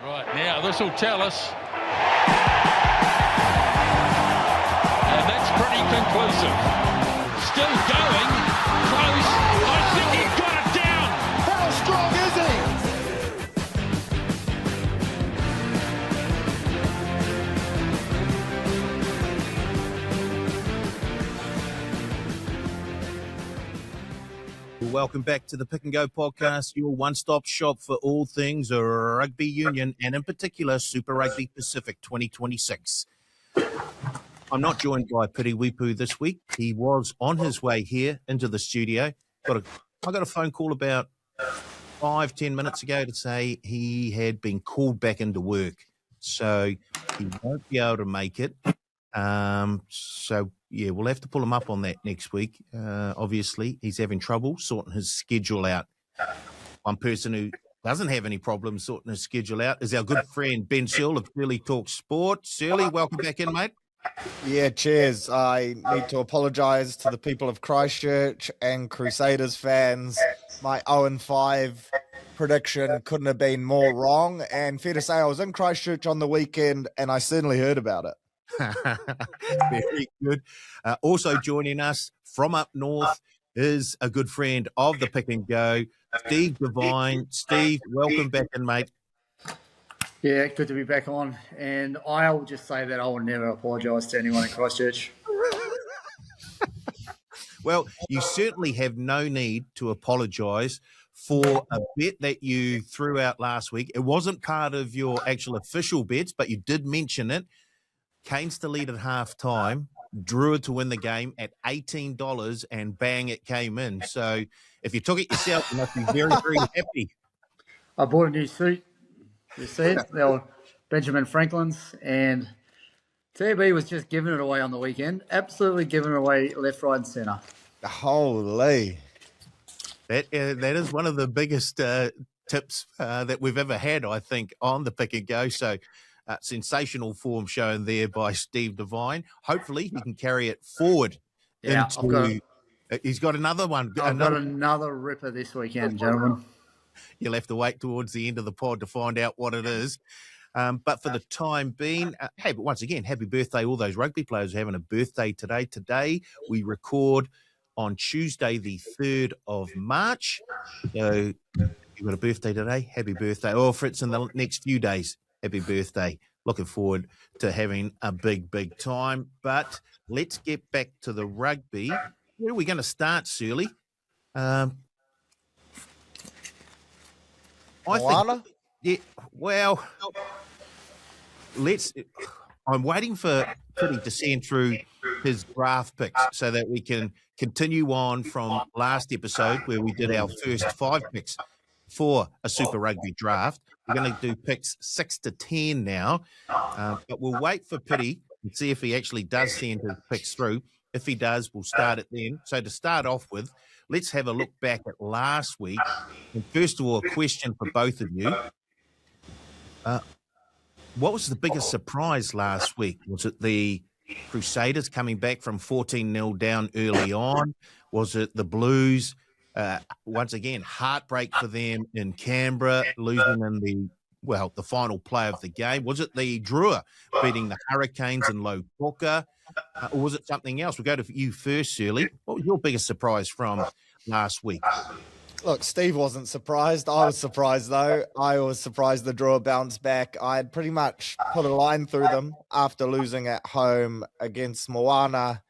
Right, now this will tell us. And that's pretty conclusive. Still going. Close. I think he got it down. How strong is he? Welcome back to the Pick and Go podcast, your one-stop shop for all things rugby union and in particular Super Rugby Pacific 2026. I'm not joined by Piri Wipu this week. He was on his way here into the studio. I got a phone call about 5-10 minutes ago to say he had been called back into work. So he won't be able to make it. We'll have to pull him up on that next week. Obviously, he's having trouble sorting his schedule out. One person who doesn't have any problems sorting his schedule out is our good friend Ben Searle of Surly Talk Sport. Surly, welcome back in, mate. Yeah, cheers. I need to apologise to the people of Christchurch and Crusaders fans. My 0-5 prediction couldn't have been more wrong. And fair to say, I was in Christchurch on the weekend and I certainly heard about it. Very good. Also joining us from up north is a good friend of the Pick and Go, Steve Devine. Steve, welcome back in, mate. Yeah, good to be back on. And I'll just say that I will never apologise to anyone in Christchurch. Well, you certainly have no need to apologise for a bet that you threw out last week. It wasn't part of your actual official bets, but you did mention it. Canes to lead at half-time, Drua to win the game at $18, and bang, it came in. So if you took it yourself, you must be very, very happy. I bought a new suit. You see it? They were Benjamin Franklin's, and TB was just giving it away on the weekend. Absolutely giving it away left, right, and centre. Holy. That is one of the biggest tips that we've ever had, I think, on the Pick and Go. So sensational form shown there by Steve Devine. Hopefully he can carry it forward. Yeah, he's got another one. I've got another ripper this weekend, gentlemen. You'll have to wait towards the end of the pod to find out what it is. But for the time being, but once again, happy birthday, all those rugby players who are having a birthday today. Today we record on Tuesday, the 3rd of March. So you've got a birthday today. Happy birthday. Oh, Fritz, in the next few days. Happy birthday. Looking forward to having a big, big time. But let's get back to the rugby. Where are we going to start, Surly? I think, yeah, well, I'm waiting for Pity to send through his draft picks so that we can continue on from last episode where we did our first 5 picks for a Super Rugby draft. We're going to do picks 6 to 10 now, but we'll wait for Pity and see if he actually does send his picks through. If he does, we'll start it then. So to start off with, let's have a look back at last week. And first of all, a question for both of you. What was the biggest surprise last week? Was it the Crusaders coming back from 14-0 down early on? Was it the Blues? Once again, heartbreak for them in Canberra, losing in the final play of the game. Was it the Drua beating the Hurricanes in Lopoka? Or was it something else? We'll go to you first, Shirley. What was your biggest surprise from last week? Look, Steve wasn't surprised. I was surprised, though. I was surprised the Drua bounced back. I had pretty much put a line through them after losing at home against Moana,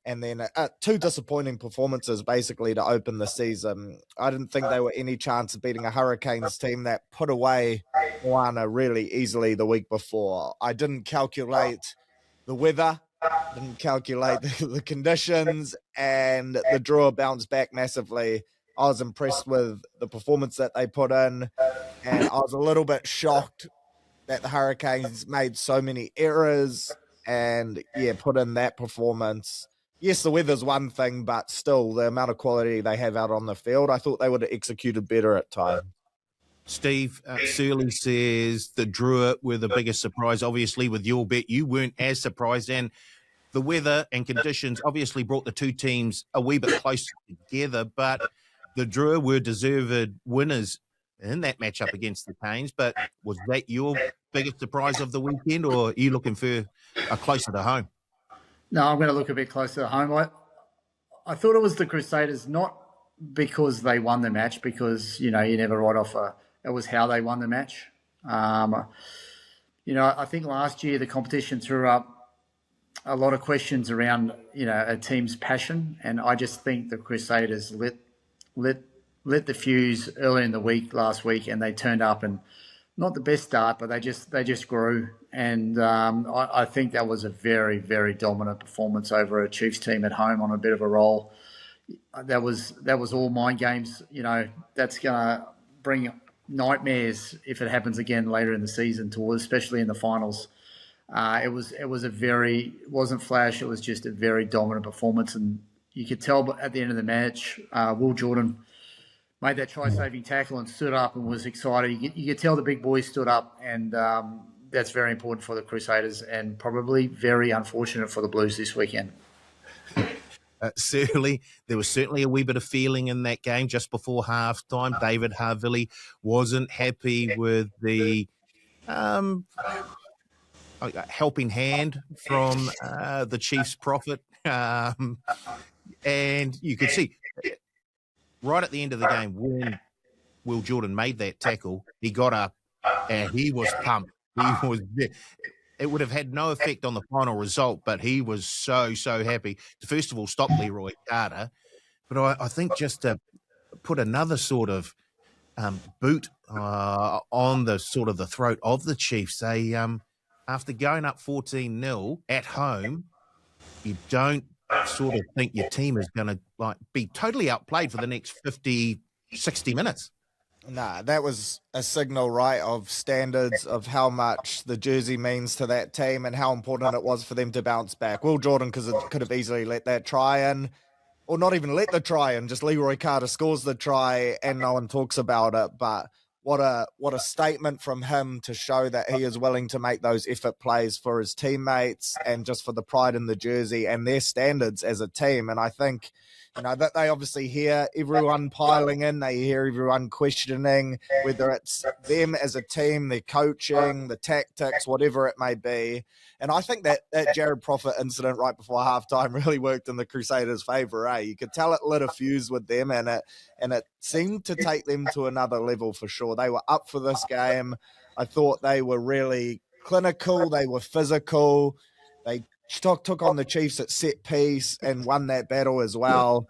and then 2 disappointing performances, basically, to open the season. I didn't think they were any chance of beating a Hurricanes team that put away Moana really easily the week before. I didn't calculate the weather, didn't calculate the conditions, and the Drua bounced back massively. I was impressed with the performance that they put in, and I was a little bit shocked that the Hurricanes made so many errors and, put in that performance. Yes, the weather's one thing, but still, the amount of quality they have out on the field, I thought they would have executed better at times. Steve, Surly says the Drua were the biggest surprise. Obviously, with your bet, you weren't as surprised, and the weather and conditions obviously brought the two teams a wee bit closer together, but the Drua were deserved winners in that matchup against the Canes. But was that your biggest surprise of the weekend, or are you looking for a closer to home? No, I'm going to look a bit closer to home. I thought it was the Crusaders, not because they won the match, because, you never write off it was how they won the match. I think last year the competition threw up a lot of questions around, a team's passion. And I just think the Crusaders lit the fuse early in the week last week, and they turned up, and not the best start, but they just grew. And I think that was a very, very dominant performance over a Chiefs team at home on a bit of a roll. That was all mind games. That's going to bring nightmares if it happens again later in the season, especially in the finals. It wasn't flash. It was just a very dominant performance, and you could tell at the end of the match, Will Jordan made that try-saving tackle and stood up and was excited. You could tell the big boys stood up, and that's very important for the Crusaders, and probably very unfortunate for the Blues this weekend. Certainly, there was certainly a wee bit of feeling in that game just before halftime. David Havili wasn't happy with the helping hand from the Chiefs' prophet, and you could see right at the end of the game when Will Jordan made that tackle, he got up and he was pumped. It would have had no effect on the final result, but he was so happy to, first of all, stop Leroy Carter. But I think just to put another sort of boot on the sort of the throat of the Chiefs, they, after going up 14-0 at home, you don't sort of think your team is going to be totally outplayed for the next 50, 60 minutes. Nah, that was a signal, right, of standards of how much the jersey means to that team and how important it was for them to bounce back. Will Jordan could have easily let that try in, or not even let the try in, just Leroy Carter scores the try and no one talks about it. But what a statement from him to show that he is willing to make those effort plays for his teammates and just for the pride in the jersey and their standards as a team. And I think, that they obviously hear everyone piling in, they hear everyone questioning whether it's them as a team, their coaching, the tactics, whatever it may be. And I think that Jared Prophet incident right before halftime really worked in the Crusaders' favour. You could tell it lit a fuse with them, and it seemed to take them to another level for sure. They were up for this game. I thought they were really clinical. They were physical. They took on the Chiefs at set piece and won that battle as well.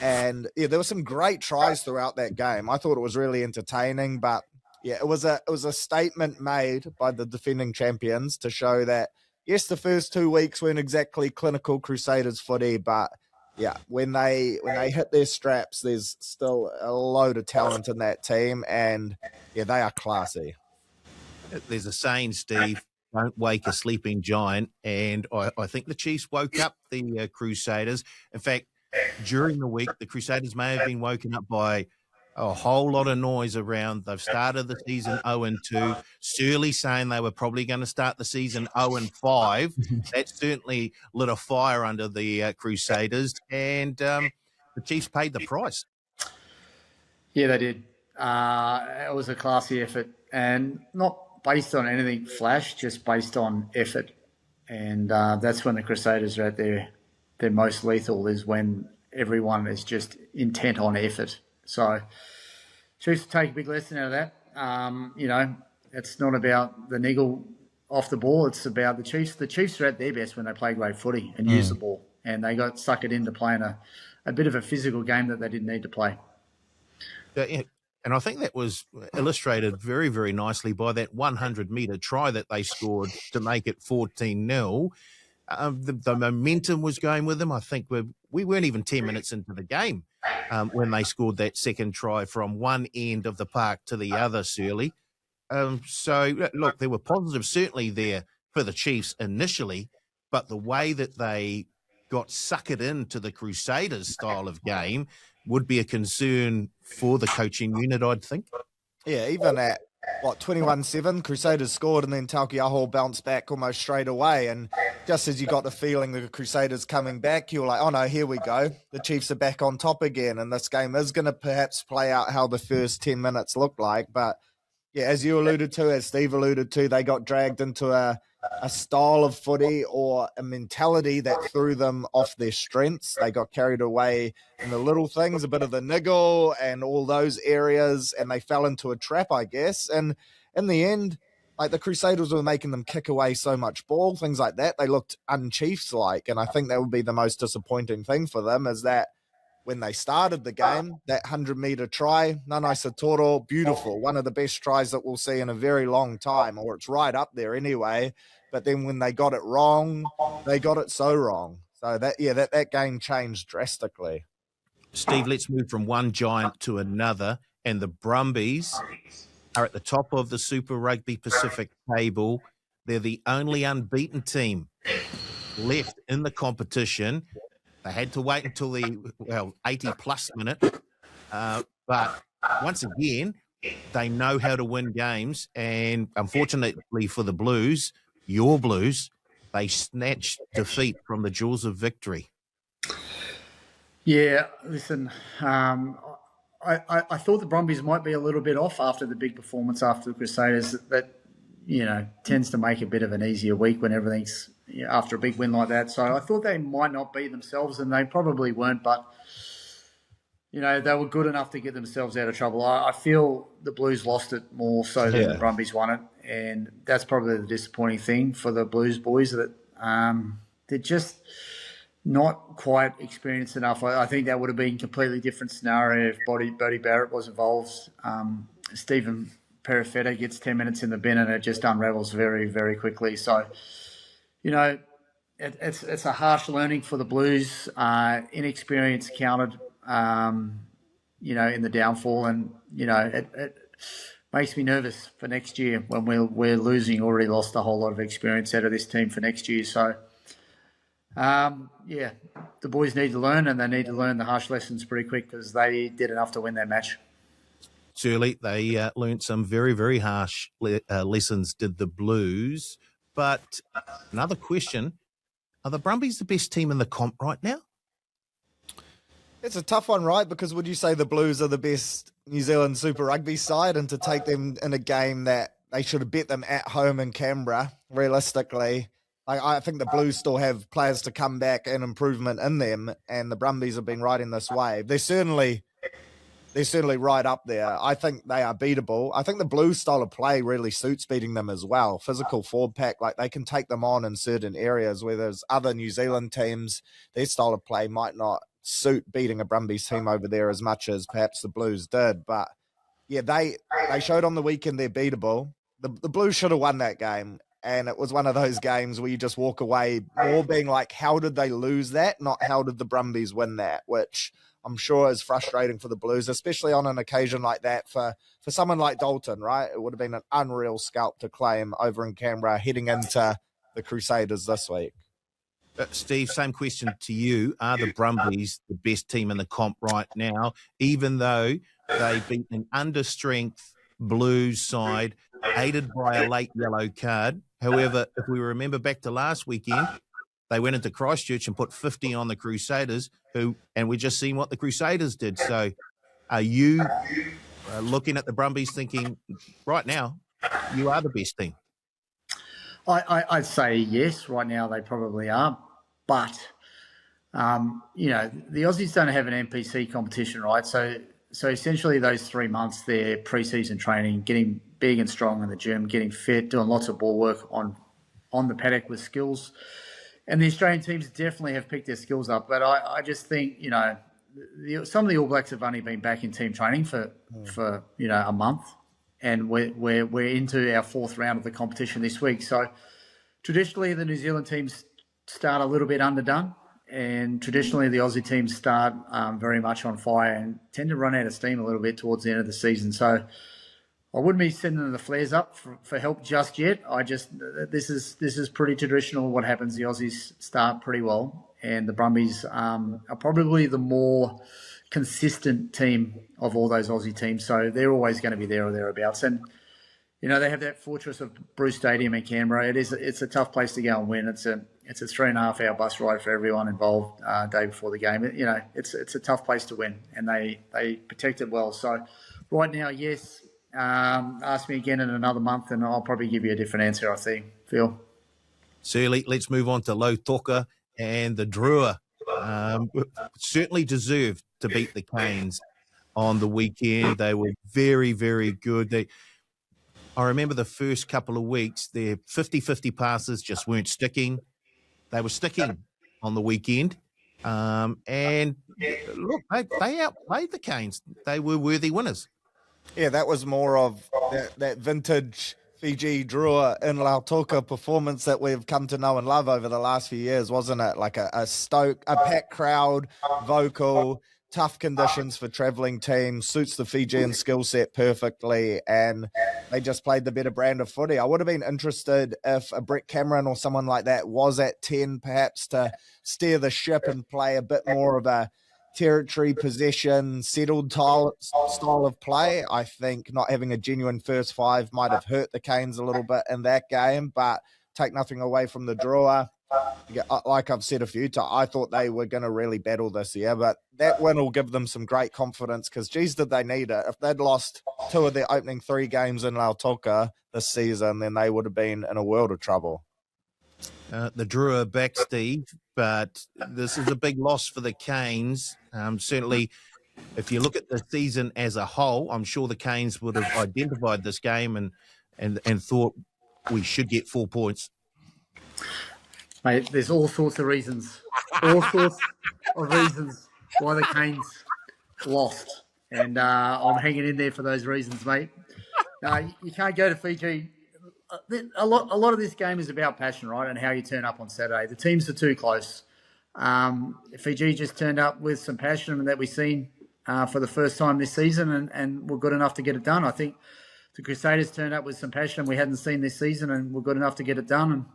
And yeah, there were some great tries throughout that game. I thought it was really entertaining, but yeah, it was a statement made by the defending champions to show that yes, the first 2 weeks weren't exactly clinical Crusaders footy, but yeah, when they hit their straps, there's still a load of talent in that team, and yeah, they are classy. There's a saying, Steve, don't wake a sleeping giant, and I think the Chiefs woke up the Crusaders. In fact, during the week, the Crusaders may have been woken up by a whole lot of noise around. They've started the season 0-2. Surly saying they were probably going to start the season 0-5. That certainly lit a fire under the Crusaders, and the Chiefs paid the price. Yeah, they did. It was a classy effort, and not based on anything flash, just based on effort. And that's when the Crusaders are at their most lethal, is when everyone is just intent on effort. So Chiefs take a big lesson out of that. It's not about the niggle off the ball. It's about the Chiefs. The Chiefs are at their best when they play great footy and use the ball. And they got suckered into playing a bit of a physical game that they didn't need to play. And I think that was illustrated very, very nicely by that 100-metre try that they scored to make it 14-0. The momentum was going with them. I think we weren't even 10 minutes into the game when they scored that second try from one end of the park to the other, Surly. So, look, there were positives certainly there for the Chiefs initially, but the way that they got suckered into the Crusaders style of game would be a concern for the coaching unit, I'd think. Yeah, even at 21-7, Crusaders scored, and then Taukei'aho bounced back almost straight away. And just as you got the feeling the Crusaders coming back, you were like, oh no, here we go. The Chiefs are back on top again, and this game is going to perhaps play out how the first 10 minutes looked like. But yeah, as you alluded to, as Steve alluded to, they got dragged into a style of footy or a mentality that threw them off their strengths. They got carried away in the little things, a bit of the niggle and all those areas, and they fell into a trap, I guess. And in the end, like, the Crusaders were making them kick away so much ball, things like that. They looked un-Chiefs-like, and I think that would be the most disappointing thing for them, is that when they started the game, that 100-meter try, Nanai Satoro, beautiful, one of the best tries that we'll see in a very long time, or it's right up there anyway. But then when they got it wrong, they got it so wrong. So that game changed drastically. Steve, let's move from one giant to another. And the Brumbies are at the top of the Super Rugby Pacific table. They're the only unbeaten team left in the competition. They had to wait until the 80-plus minute. But once again, they know how to win games. And unfortunately for the Blues, your Blues, they snatched defeat from the jaws of victory. Yeah, listen, I thought the Brumbies might be a little bit off after the big performance after the Crusaders. That, tends to make a bit of an easier week when everything's after a big win like that. So I thought they might not be themselves, and they probably weren't, but they were good enough to get themselves out of trouble. I feel the Blues lost it more so than the Brumbies won it, and that's probably the disappointing thing for the Blues boys, that they're just not quite experienced enough. I think that would have been a completely different scenario if Bodie Barrett was involved. Stephen Perifetta gets 10 minutes in the bin and it just unravels very, very quickly. So, it's a harsh learning for the Blues. Inexperience counted, in the downfall, and it makes me nervous for next year when we're losing. Already lost a whole lot of experience out of this team for next year. So, the boys need to learn, and they need to learn the harsh lessons pretty quick, because they did enough to win that match. Surely they learned some very, very harsh lessons, did the Blues. But another question, are the Brumbies the best team in the comp right now? It's a tough one, right? Because would you say the Blues are the best New Zealand Super Rugby side, and to take them in a game that they should have bet them at home in Canberra, realistically, I think the Blues still have players to come back and improvement in them, and the Brumbies have been riding this wave. They're certainly right up there. I think they are beatable. I think the Blues style of play really suits beating them as well. Physical forward pack, like, they can take them on in certain areas, where there's other New Zealand teams, their style of play might not suit beating a Brumbies team over there as much as perhaps the Blues did. But yeah, they showed on the weekend they're beatable. The Blues should have won that game. And it was one of those games where you just walk away more being like, how did they lose that? Not how did the Brumbies win that? Which I'm sure is frustrating for the Blues, especially on an occasion like that for someone like Dalton, right? It would have been an unreal scalp to claim over in Canberra heading into the Crusaders this week. Steve, same question to you. Are the Brumbies the best team in the comp right now, even though they beat an under-strength Blues side, aided by a late yellow card? However, if we remember back to last weekend, they went into Christchurch and put 50 on the Crusaders, and we're just seeing what the Crusaders did. So are you looking at the Brumbies thinking, right now, you are the best team? I'd say yes, right now they probably are. But, the Aussies don't have an NPC competition, right? So essentially those 3 months, they're pre-season training, getting big and strong in the gym, getting fit, doing lots of ball work on the paddock with skills. And the Australian teams definitely have picked their skills up. But I just think, some of the All Blacks have only been back in team training for a month. And we're into our fourth round of the competition this week. So traditionally the New Zealand teams start a little bit underdone. And traditionally the Aussie teams start very much on fire and tend to run out of steam a little bit towards the end of the season. So I wouldn't be sending the flares up for help just yet. This is pretty traditional what happens. The Aussies start pretty well, and the Brumbies are probably the more consistent team of all those Aussie teams. So they're always going to be there or thereabouts. And they have that fortress of Bruce Stadium in Canberra. It's a tough place to go and win. It's a 3.5 hour bus ride for everyone involved day before the game. It's a tough place to win, and they protect it well. So right now, yes. Ask me again in another month, and I'll probably give you a different answer, I think, Phil. Surely, let's move on to Lautoka and the Drua. Certainly deserved to beat the Canes on the weekend. They were very, very good. I remember the first couple of weeks, their 50-50 passes just weren't sticking. They were sticking on the weekend. And look, they outplayed the Canes. They were worthy winners. Yeah, that was more of that vintage Fiji Drua in Lautoka performance that we've come to know and love over the last few years, wasn't it? Like a packed crowd, vocal, tough conditions for travelling teams, suits the Fijian skill set perfectly, and they just played the better brand of footy. I would have been interested if a Brett Cameron or someone like that was at 10, perhaps to steer the ship and play a bit more of a territory, possession, settled style of play. I think not having a genuine first five might have hurt the Canes a little bit in that game, but take nothing away from the Drua. Like I've said a few times, I thought they were going to really battle this year, but that win will give them some great confidence because, geez, did they need it. If they'd lost 2 of their opening 3 games in Lautoka this season, then they would have been in a world of trouble. The Drua back, Steve, but this is a big loss for the Canes. Certainly, if you look at the season as a whole, I'm sure the Canes would have identified this game and thought we should get 4 points. Mate, there's all sorts of reasons. All sorts of reasons why the Canes lost. And I'm hanging in there for those reasons, mate. You can't go to Fiji. A lot of this game is about passion, right, and how you turn up on Saturday. The teams are too close. Fiji just turned up with some passion that we've seen for the first time this season and were good enough to get it done. I think the Crusaders turned up with some passion we hadn't seen this season and were good enough to get it done.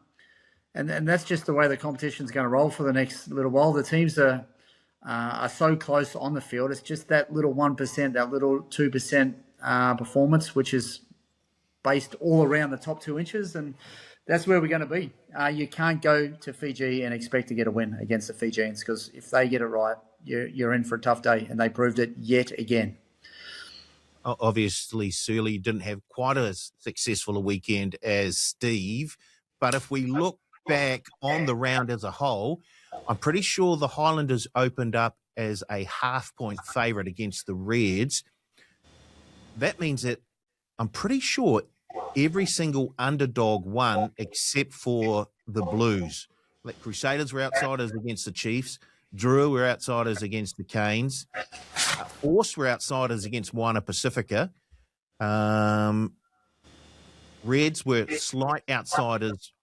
And that's just the way the competition's going to roll for the next little while. The teams are so close on the field. It's just that little 1%, that little 2% performance, which is based all around the top 2 inches, and that's where we're going to be. You can't go to Fiji and expect to get a win against the Fijians because if they get it right, you're in for a tough day, and they proved it yet again. Obviously, Surly didn't have quite as successful a weekend as Steve, but if we look back on the round as a whole, I'm pretty sure the Highlanders opened up as a half-point favourite against the Reds. That means that I'm pretty sure every single underdog won except for the Blues. Like Crusaders were outsiders against the Chiefs. Drua were outsiders against the Canes. Force were outsiders against Moana Pacifica. Reds were slight outsiders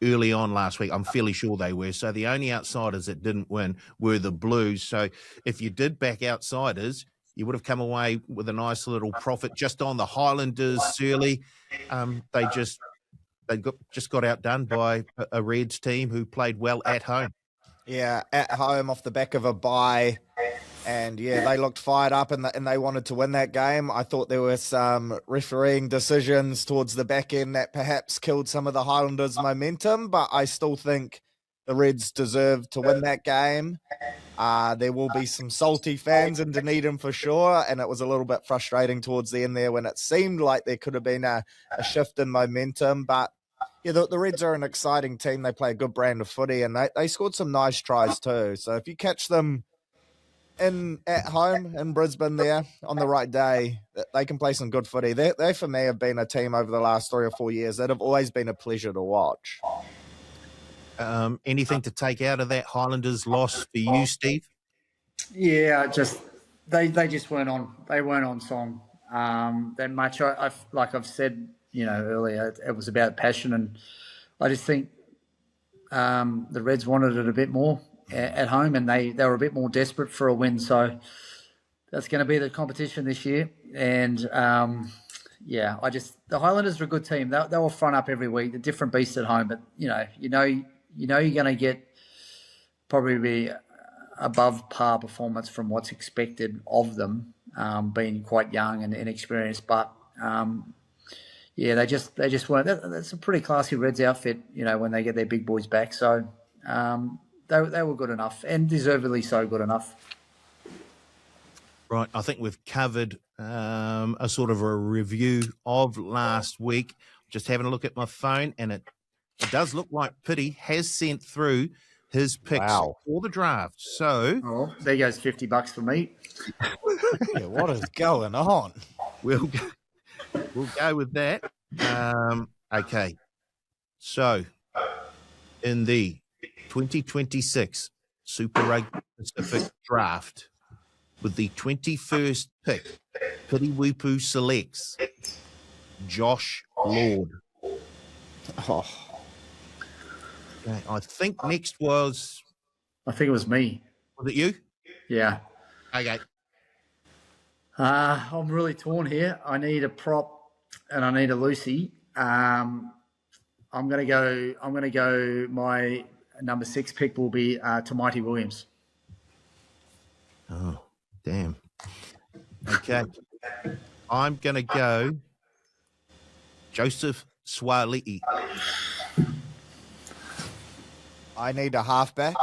early on last week. I'm fairly sure they were. So the only outsiders that didn't win were the Blues. So if you did back outsiders, you would have come away with a nice little profit just on the Highlanders. Surly, they just got outdone by a Reds team who played well at home. Yeah, at home off the back of a bye. And, yeah, they looked fired up and they wanted to win that game. I thought there were some refereeing decisions towards the back end that perhaps killed some of the Highlanders' momentum, but I still think the Reds deserve to win that game. There will be some salty fans in Dunedin for sure, and it was a little bit frustrating towards the end there when it seemed like there could have been a shift in momentum. But, yeah, the Reds are an exciting team. They play a good brand of footy, and they scored some nice tries too. So if you catch them at home in Brisbane there on the right day, they can play some good footy. They for me have been a team over the last 3 or 4 years that have always been a pleasure to watch. Anything to take out of that Highlanders loss for you, Steve? Yeah, they just weren't on. They weren't on song that much. Like I've said, earlier, it was about passion, and I just think the Reds wanted it a bit more at home, and they were a bit more desperate for a win. So that's going to be the competition this year. And the Highlanders are a good team. They will front up every week. The different beasts at home, but you're going to get probably above par performance from what's expected of them, being quite young and inexperienced. But Yeah, they just weren't. That's a pretty classy Reds outfit, when they get their big boys back. So they were good enough, and deservedly so good enough. Right, I think we've covered a sort of a review of last week. Just having a look at my phone, and it does look like Pity has sent through his picks for the draft. So, there goes $50 for me. Yeah, what is going on? We'll go with that. Okay. So, in the 2026 Super Rugby Pacific draft, with the 21st pick, Pity Wupu selects Josh Lord. Oh. Okay, I think next was... I think it was me. Was it you? Yeah. Okay. I'm really torn here. I need a prop and I need a Lucy. I'm gonna go. My number 6 pick will be Tamaiti Williams. Oh, damn. Okay. I'm gonna go Joseph Swali'i. I need a halfback,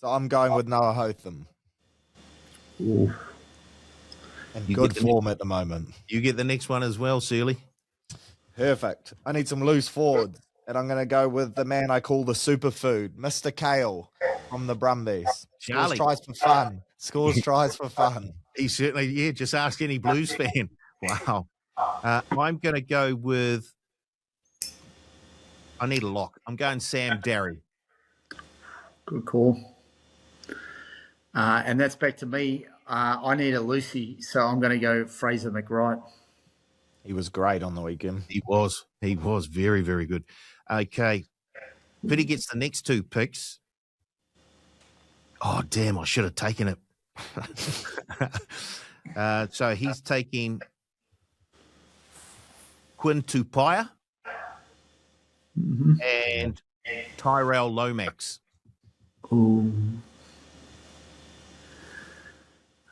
so I'm going with Noah Hotham. Ooh. In good form at the moment. You get the next one as well, Sealy. Perfect. I need some loose forwards, and I'm going to go with the man I call the superfood, Mr. Kale from the Brumbies. Charlie. Scores tries for fun. Scores tries for fun. He certainly, just ask any Blues fan. Wow. I'm going to go with, I need a lock. I'm going Sam Darry. Good call. And that's back to me. I need a Lucy, so I'm going to go Fraser McWright. He was great on the weekend. He was very, very good. Okay. Pity gets the next 2 picks. Oh, damn, I should have taken it. So he's taking Quinn Tupaia and Tyrell Lomax. Ooh.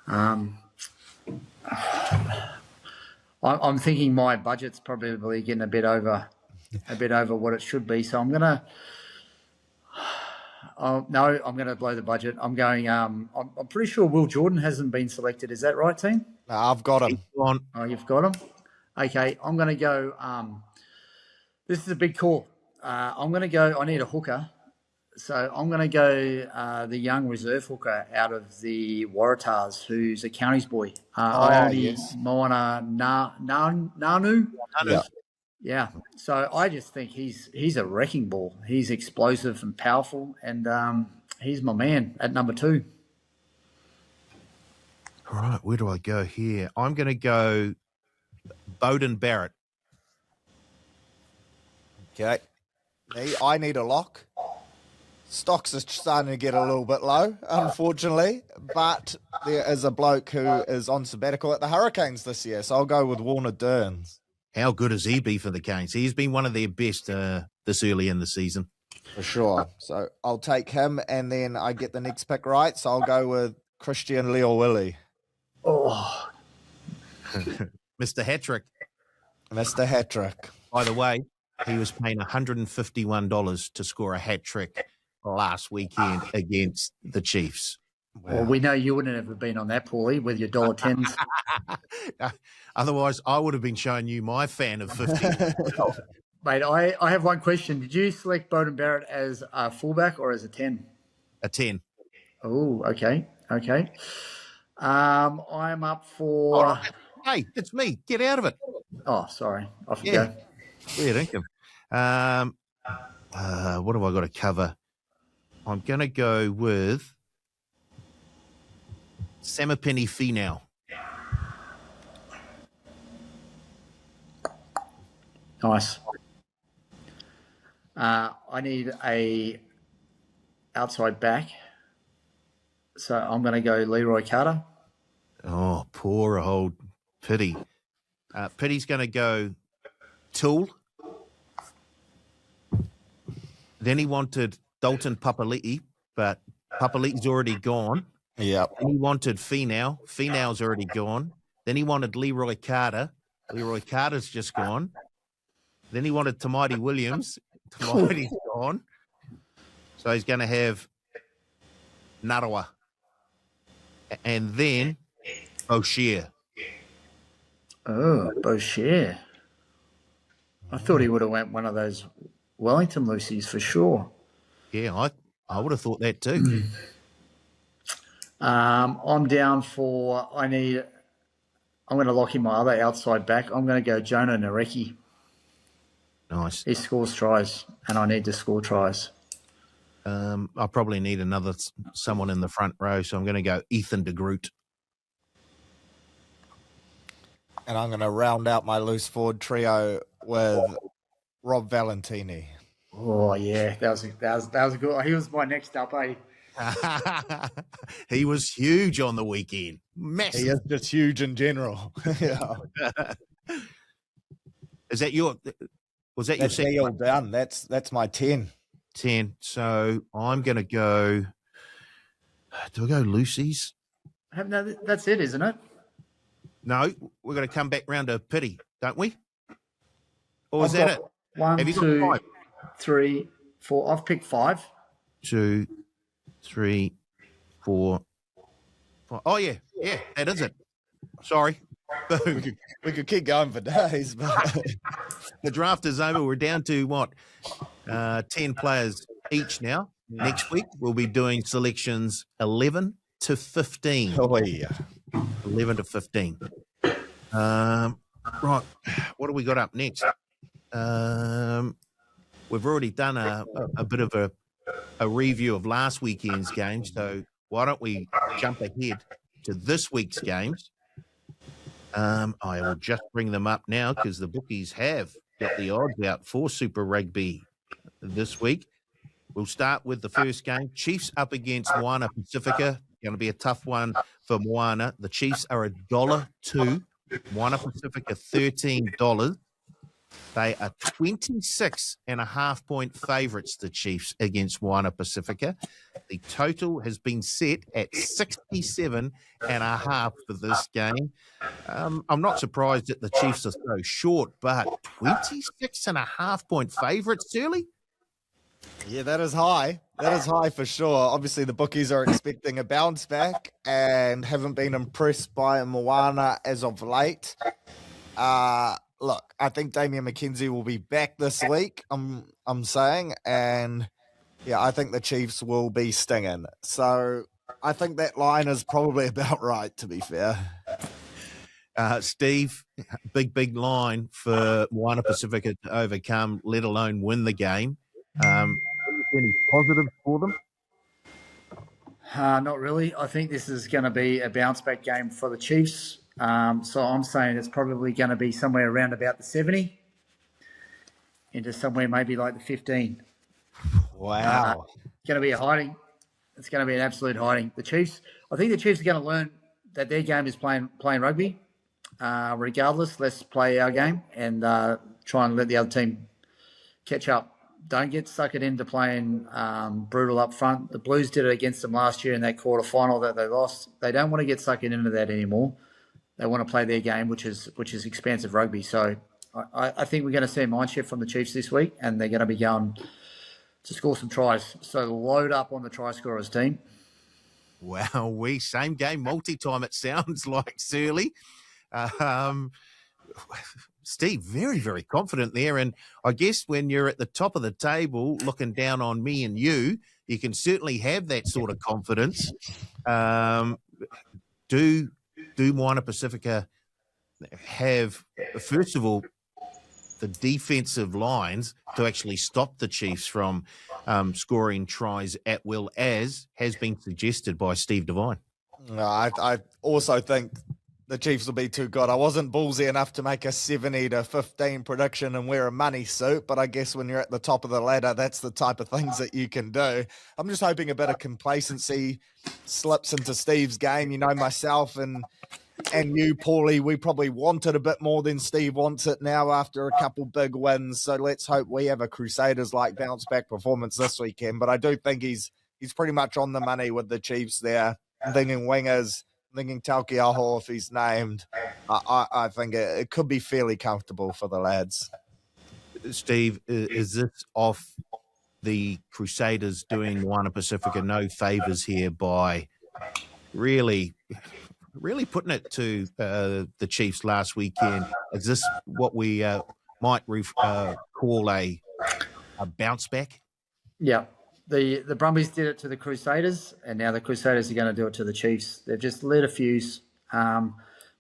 I'm thinking my budget's probably getting a bit over what it should be. So I'm gonna. I'm gonna blow the budget. I'm going. I'm pretty sure Will Jordan hasn't been selected. Is that right, team? No, I've got him. Oh, you've got him. Okay, I'm gonna go. This is a big call. I'm gonna go. I need a hooker. So I'm going to go the young reserve hooker out of the Waratahs, who's a counties boy. Moana Nanu. Yeah. So I just think he's a wrecking ball. He's explosive and powerful, and he's my man at number 2. All right, where do I go here? I'm going to go Bowden Barrett. Okay. I need a lock. Stocks are starting to get a little bit low, unfortunately, but there is a bloke who is on sabbatical at the Hurricanes this year, so I'll go with Warner Durns. How good has he been for the Canes? He's been one of their best this early in the season. For sure. So I'll take him, and then I get the next pick right, so I'll go with Christian Leo-Willie. Oh. Mr. Hattrick. Mr. Hattrick. By the way, he was paying $151 to score a hat trick last weekend against the Chiefs. Wow. Well, we know you wouldn't have been on that, Paulie, with your $10s. Otherwise, I would have been showing you my fan of 50. Mate, I have one question. Did you select Bowden Barrett as a fullback or as a 10? A 10. Oh, okay. I'm up for... Oh, hey, it's me. Get out of it. Oh, sorry. Off you go. Weird income. What have I got to cover? I'm going to go with Samipeni Finau. Nice. I need a outside back, so I'm going to go Leroy Carter. Oh, poor old Pity. Pity's going to go Toole. Then he wanted Dalton Papali'i, but Papali'i's already gone. Yeah. Then he wanted Finau. Finau's already gone. Then he wanted Leroy Carter. Leroy Carter's just gone. Then he wanted Tamati Williams. Tamati's gone. So he's going to have Narawa. And then O'Shea. Oh, Boucher. I thought he would have went one of those Wellington Lucy's for sure. Yeah, I would have thought that too. I'm down for. I'm going to lock in my other outside back. I'm going to go Jonah Nareki. Nice. He scores tries, and I need to score tries. I probably need someone in the front row, so I'm going to go Ethan de Groot. And I'm going to round out my loose forward trio with Rob Valentini. Oh yeah, that was a good. He was my next up. He was huge on the weekend. Massive. He is just huge in general. Yeah. Is that your? Was that That's your me all second? down. That's my 10. 10. So I'm going to go. Do I go Lucy's? No, that's it, isn't it? No, we're going to come back round to pity, don't we? Or is that it? 1, Have you got 2, five? 3, 4. I've picked 5. 2, 3, 4, 5. Oh yeah, that is it. Sorry. Boom. We could keep going for days, but The draft is over. We're down to what? 10 players each now. Next week, we'll be doing selections 11 to 15. oh yeah. 11 to 15. Right. What do we got up next? We've already done a bit of a review of last weekend's games. So why don't we jump ahead to this week's games? I will just bring them up now because the bookies have got the odds out for Super Rugby this week. We'll start with the first game. Chiefs up against Moana Pacifica. Going to be a tough one for Moana. The Chiefs are $1.02. Moana Pacifica $13. They are 26.5-point favourites, the Chiefs, against Moana Pacifica. The total has been set at 67.5 for this game. I'm not surprised that the Chiefs are so short, but 26.5-point favourites, Shirley? Yeah, that is high. That is high for sure. Obviously, the bookies are expecting a bounce back and haven't been impressed by Moana as of late. Look, I think Damian McKenzie will be back this week, I'm saying, and yeah, I think the Chiefs will be stinging. So I think that line is probably about right, to be fair. Steve, big line for Moana Pacifica to overcome, let alone win the game. Any positives for them? Not really. I think this is going to be a bounce back game for the Chiefs. So I'm saying it's probably going to be somewhere around about the 70 into somewhere maybe like the 15. Wow. It's going to be a hiding. It's going to be an absolute hiding. I think the Chiefs are going to learn that their game is playing rugby. Regardless, let's play our game and try and let the other team catch up. Don't get suckered into playing brutal up front. The Blues did it against them last year in that quarter final that they lost. They don't want to get suckered into that anymore. They want to play their game, which is expansive rugby. So I think we're going to see a mind shift from the Chiefs this week, and they're going to be going to score some tries. So load up on the try scorers team. Wow, same game, multi-time it sounds like, Surly. Steve, very, very confident there. And I guess when you're at the top of the table looking down on me and you can certainly have that sort of confidence. Do Moana Pacifica have, first of all, the defensive lines to actually stop the Chiefs from scoring tries at will, as has been suggested by Steve Devine? No, I also think the Chiefs will be too good. I wasn't ballsy enough to make a 70 to 15 prediction and wear a money suit, but I guess when you're at the top of the ladder, that's the type of things that you can do. I'm just hoping a bit of complacency slips into Steve's game. You know, myself and you, Paulie, we probably wanted a bit more than Steve wants it now after a couple big wins. So let's hope we have a Crusaders-like bounce-back performance this weekend. But I do think he's pretty much on the money with the Chiefs there. I'm thinking wingers, thinking Taukiaho if he's named. I think it could be fairly comfortable for the lads. Steve, is this off the Crusaders doing Moana Pacifica no favours here by really putting it to the Chiefs last weekend? Is this what we might call a bounce back? Yeah. The Brumbies did it to the Crusaders, and now the Crusaders are going to do it to the Chiefs. They've just lit a fuse,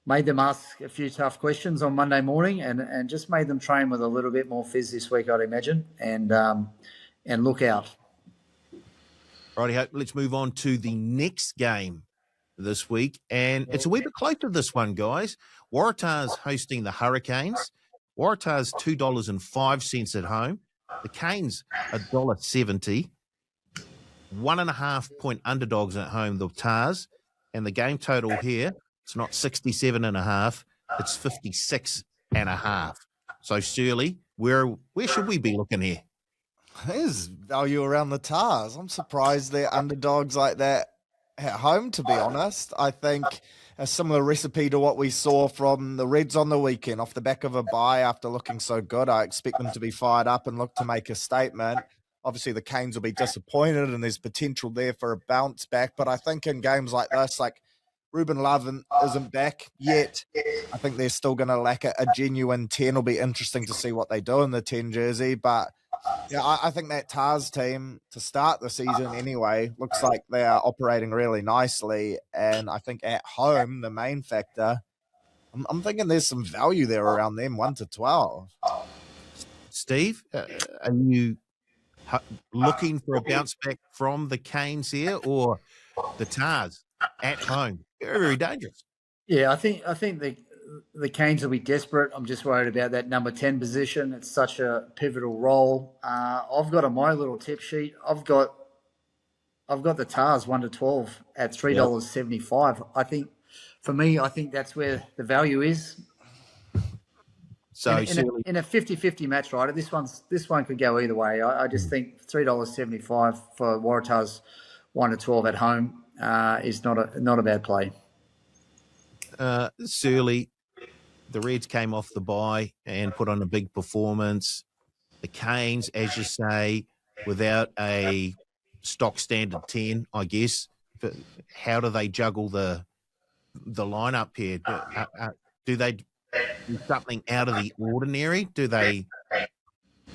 made them ask a few tough questions on Monday morning, and just made them train with a little bit more fizz this week, I'd imagine, and look out. Righty, let's move on to the next game this week, and it's a wee bit closer, this one, guys. Waratahs hosting the Hurricanes. Waratahs $2.05 at home. The Canes $1.70. 1.5 point underdogs at home, the Tars, and the game total here, it's not 67.5, it's 56.5. So Shirley, where should we be looking here? There's value around the Tars. I'm surprised they're underdogs like that at home, to be honest. I think a similar recipe to what we saw from the Reds on the weekend off the back of a bye after looking so good. I expect them to be fired up and look to make a statement. Obviously, the Canes will be disappointed and there's potential there for a bounce back. But I think in games like this, like Ruben Love isn't back yet. I think they're still going to lack a genuine 10. It'll be interesting to see what they do in the 10 jersey. But yeah, I think that Tars team, to start the season anyway, looks like they are operating really nicely. And I think at home, the main factor, I'm thinking there's some value there around them, 1-12. Steve, are you looking for a bounce back from the Canes here, or the Tars at home? Very, very dangerous. Yeah, I think the Canes will be desperate. I'm just worried about that number 10 position. It's such a pivotal role. I've got on my little tip sheet, I've got the Tars 1-12 at $3.75. I think, for me, I think that's where the value is. So in a 50-50 match, right? This one could go either way. I just think $3.75 for Waratahs 1-12 at home is not a bad play. Surly, the Reds came off the bye and put on a big performance. The Canes, as you say, without a stock standard 10, I guess. But how do they juggle the lineup here? Do they do something out of the ordinary? Do they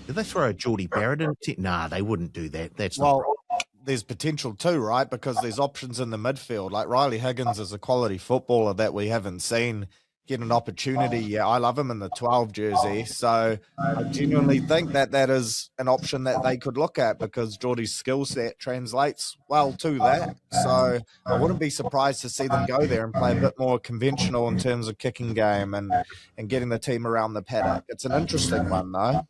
throw a Geordie Barrett in? Nah, they wouldn't do that. That's not right. There's potential too, right? Because there's options in the midfield. Like Riley Higgins is a quality footballer that we haven't seen get an opportunity yet. I love him in the 12 jersey. So I genuinely think that is an option that they could look at because Geordie's skill set translates well to that. So I wouldn't be surprised to see them go there and play a bit more conventional in terms of kicking game and getting the team around the paddock. It's an interesting one, though.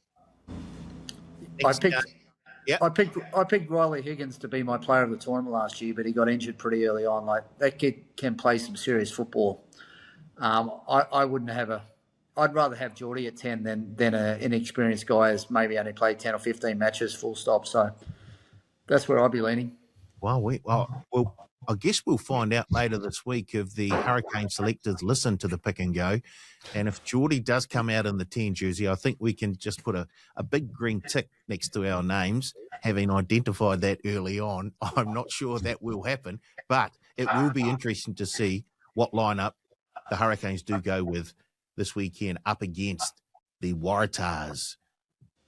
I picked Riley Higgins to be my player of the tournament last year, but he got injured pretty early on. Like that kid can play some serious football. I wouldn't have I'd rather have Geordie at 10 than an inexperienced guy who's maybe only played 10 or 15 matches, full stop. So that's where I'd be leaning. Well, I guess we'll find out later this week if the Hurricane selectors listen to the pick and go. And if Geordie does come out in the 10 jersey, I think we can just put a big green tick next to our names, having identified that early on. I'm not sure that will happen, but it will be interesting to see what lineup the Hurricanes do go with this weekend up against the Waratahs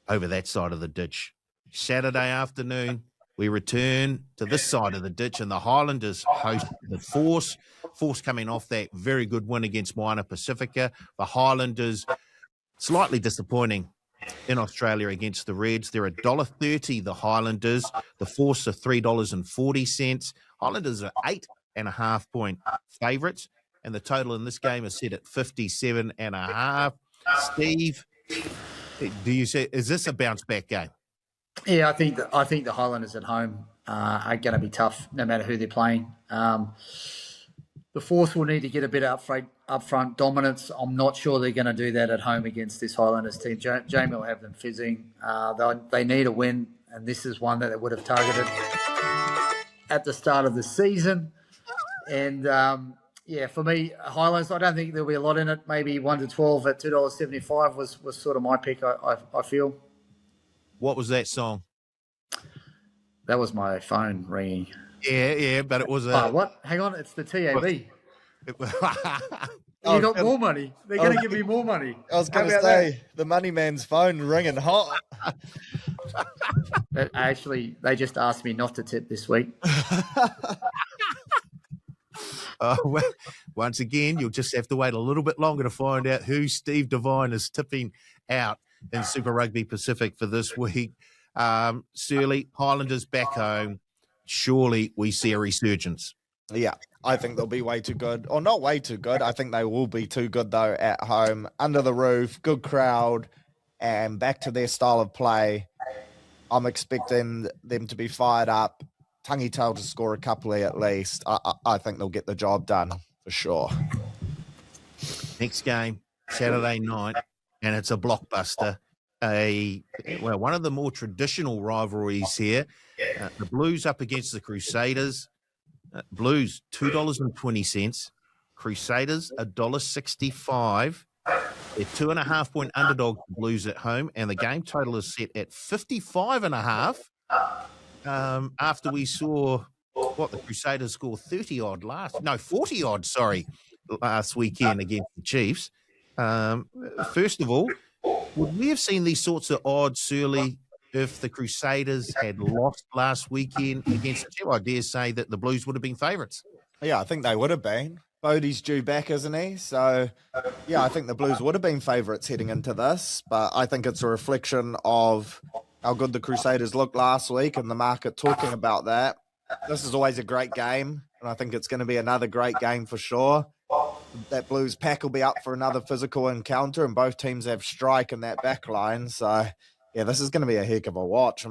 over that side of the ditch. Saturday afternoon, we return to this side of the ditch, and the Highlanders host the Force. Force coming off that very good win against Moana Pacifica. The Highlanders slightly disappointing in Australia against the Reds. They're $1.30, the Highlanders. The Force are $3.40. Highlanders are 8.5 point favourites, and the total in this game is set at 57.5. Steve, do you say, is this a bounce back game? Yeah, I think the Highlanders at home are going to be tough, no matter who they're playing. The Force will need to get a bit of upfront dominance. I'm not sure they're going to do that at home against this Highlanders team. Jamie will have them fizzing. They need a win, and this is one that they would have targeted at the start of the season. And Yeah, for me, Highlands, I don't think there'll be a lot in it. Maybe 1 to 12 at $2.75 was sort of my pick, I feel. What was that song? That was my phone ringing. Yeah, but it was what? Hang on, it's the TAB. Oh, You got more money. They're going to give me more money. I was going to say, the money man's phone ringing hot. Actually, they just asked me not to tip this week. Well, once again, you'll just have to wait a little bit longer to find out who Steve Devine is tipping out in Super Rugby Pacific for this week. Surly, Highlanders back home. Surely we see a resurgence. Yeah, I think they'll be way too good. Or not way too good. I think they will be too good, though, at home. Under the roof, good crowd, and back to their style of play. I'm expecting them to be fired up. Tangi Tau to score a couple at least. I think they'll get the job done for sure. Next game, Saturday night, and it's a blockbuster. One of the more traditional rivalries here. The Blues up against the Crusaders. Blues, $2.20. Crusaders, $1.65. They're 2.5-point underdog Blues at home, and the game total is set at 55.5. After we saw the Crusaders score 40-odd, last weekend against the Chiefs. First of all, would we have seen these sorts of odds, Surly, if the Crusaders had lost last weekend against the Chiefs? I dare say that the Blues would have been favourites. Yeah, I think they would have been. Bodie's due back, isn't he? So, yeah, I think the Blues would have been favourites heading into this, but I think it's a reflection of how good the Crusaders looked last week and the market talking about that. This is always a great game, and I think it's going to be another great game for sure. That Blues pack will be up for another physical encounter, and both teams have strike in that back line. So, yeah, this is going to be a heck of a watch.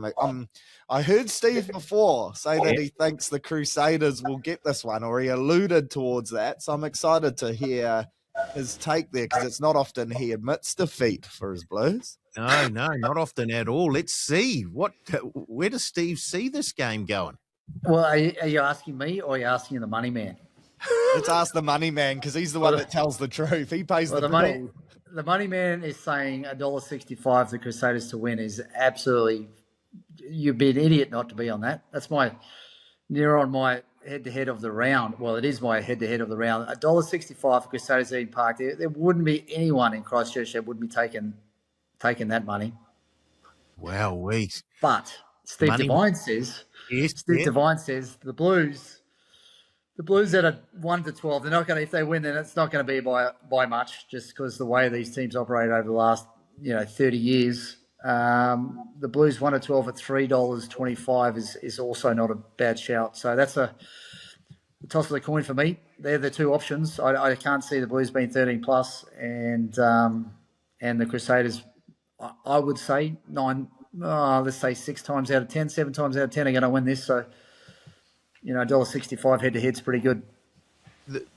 I heard Steve before say that he thinks the Crusaders will get this one, or he alluded towards that. So I'm excited to hear his take there, because it's not often he admits defeat for his Blues. No, not often at all. Let's see. Where does Steve see this game going? Well, are you asking me, or are you asking the money man? Let's ask the money man, because he's the one that tells the truth. He pays the bill. The money man is saying $1.65 the Crusaders to win is absolutely. You'd be an idiot not to be on that. That's my head-to-head of the round. Well, it is my head-to-head of the round. $1.65 for Crusaders Eden Park. There wouldn't be anyone in Christchurch that wouldn't be taking that money. Wow, wait. But Steve Devine says the Blues at a 1 to 12. They're not going to. If they win, then it's not going to be by much, just because the way these teams operate over the last 30 years. The Blues 1 to 12 at $3.25 is also not a bad shout. So that's the toss of the coin for me. They're the two options. I can't see the Blues being 13 plus, and the Crusaders. I would say let's say 6 times out of 10, 7 times out of 10 are going to win this. So, $1.65 head-to-head's pretty good.